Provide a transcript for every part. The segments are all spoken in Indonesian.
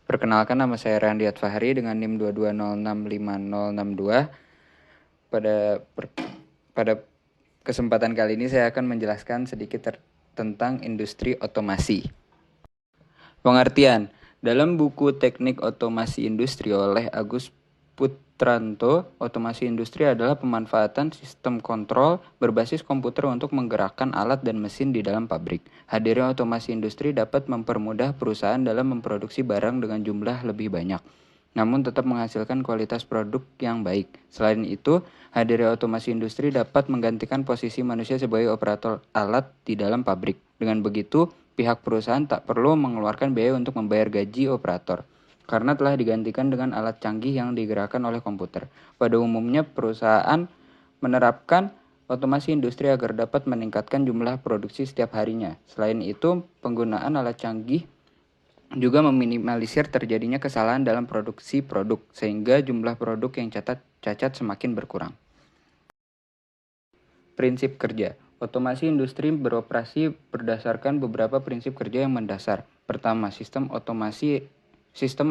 Perkenalkan, nama saya Randiat Fahri dengan NIM 220650062. Pada kesempatan kali ini saya akan menjelaskan sedikit tentang industri otomasi. Pengertian: dalam buku Teknik Otomasi Industri oleh Agus Putranto, otomasi industri adalah pemanfaatan sistem kontrol berbasis komputer untuk menggerakkan alat dan mesin di dalam pabrik. Hadirnya otomasi industri dapat mempermudah perusahaan dalam memproduksi barang dengan jumlah lebih banyak, namun tetap menghasilkan kualitas produk yang baik. Selain itu, hadirnya otomasi industri dapat menggantikan posisi manusia sebagai operator alat di dalam pabrik. Dengan begitu, pihak perusahaan tak perlu mengeluarkan biaya untuk membayar gaji operator, karena telah digantikan dengan alat canggih yang digerakkan oleh komputer. Pada umumnya, perusahaan menerapkan otomasi industri agar dapat meningkatkan jumlah produksi setiap harinya. Selain itu, penggunaan alat canggih juga meminimalisir terjadinya kesalahan dalam produksi produk, sehingga jumlah produk yang cacat semakin berkurang. Prinsip kerja. Otomasi industri beroperasi berdasarkan beberapa prinsip kerja yang mendasar. Pertama, sistem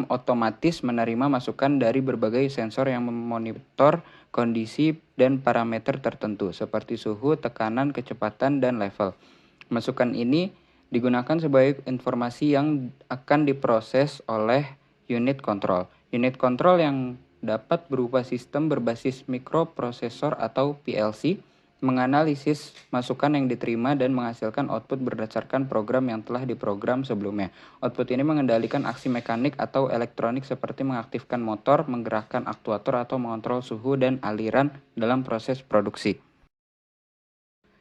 otomatis menerima masukan dari berbagai sensor yang memonitor kondisi dan parameter tertentu, seperti suhu, tekanan, kecepatan, dan level. Masukan ini digunakan sebagai informasi yang akan diproses oleh unit kontrol. Unit kontrol yang dapat berupa sistem berbasis mikroprosesor atau PLC, menganalisis masukan yang diterima dan menghasilkan output berdasarkan program yang telah diprogram sebelumnya. Output ini mengendalikan aksi mekanik atau elektronik seperti mengaktifkan motor, menggerakkan aktuator, atau mengontrol suhu dan aliran dalam proses produksi.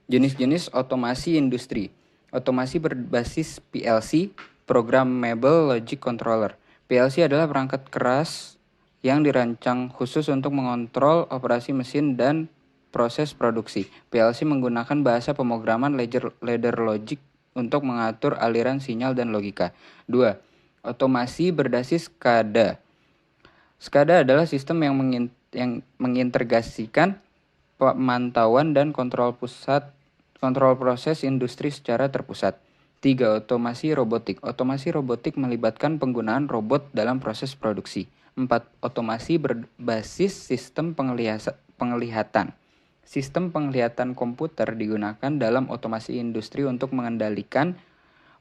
Jenis-jenis otomasi industri. Otomasi berbasis PLC, Programmable Logic Controller. PLC adalah perangkat keras yang dirancang khusus untuk mengontrol operasi mesin dan proses produksi. PLC menggunakan bahasa pemrograman ladder logic untuk mengatur aliran sinyal dan logika. 2. Otomasi berbasis SCADA. SCADA adalah sistem yang mengintegrasikan pemantauan dan kontrol proses industri secara terpusat. 3. Otomasi robotik. Otomasi robotik melibatkan penggunaan robot dalam proses produksi. 4. Otomasi berbasis sistem penglihatan. Sistem penglihatan komputer digunakan dalam otomasi industri untuk mengendalikan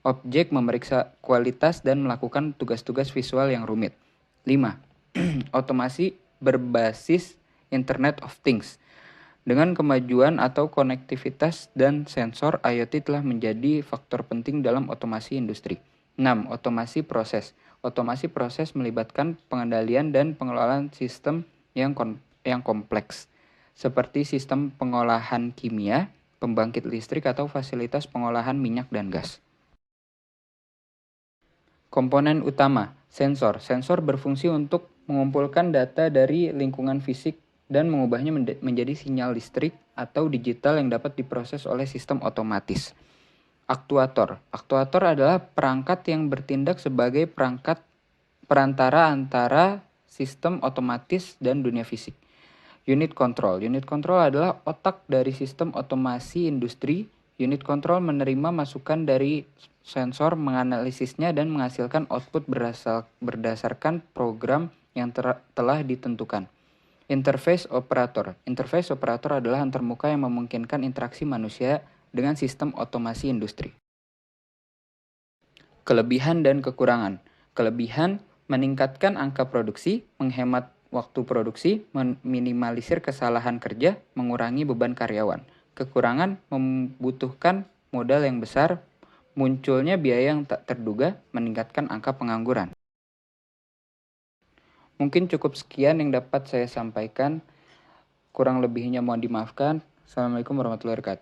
objek, memeriksa kualitas, dan melakukan tugas-tugas visual yang rumit. 5. Otomasi berbasis Internet of Things. Dengan kemajuan atau konektivitas dan sensor, IoT telah menjadi faktor penting dalam otomasi industri. 6. Otomasi proses. Otomasi proses melibatkan pengendalian dan pengelolaan sistem yang kompleks, seperti sistem pengolahan kimia, pembangkit listrik, atau fasilitas pengolahan minyak dan gas. Komponen utama. Sensor. Sensor berfungsi untuk mengumpulkan data dari lingkungan fisik dan mengubahnya menjadi sinyal listrik atau digital yang dapat diproses oleh sistem otomatis. Aktuator. Aktuator adalah perangkat yang bertindak sebagai perantara antara sistem otomatis dan dunia fisik. Unit control. Unit control adalah otak dari sistem otomasi industri. Unit control menerima masukan dari sensor, menganalisisnya, dan menghasilkan output berdasarkan program yang telah ditentukan. Interface operator. Interface operator adalah antarmuka yang memungkinkan interaksi manusia dengan sistem otomasi industri. Kelebihan dan kekurangan. Kelebihan: meningkatkan angka produksi, menghemat waktu produksi, meminimalisir kesalahan kerja, mengurangi beban karyawan. Kekurangan: membutuhkan modal yang besar, munculnya biaya yang tak terduga, meningkatkan angka pengangguran. Mungkin cukup sekian yang dapat saya sampaikan. Kurang lebihnya mohon dimaafkan. Assalamualaikum warahmatullahi wabarakatuh.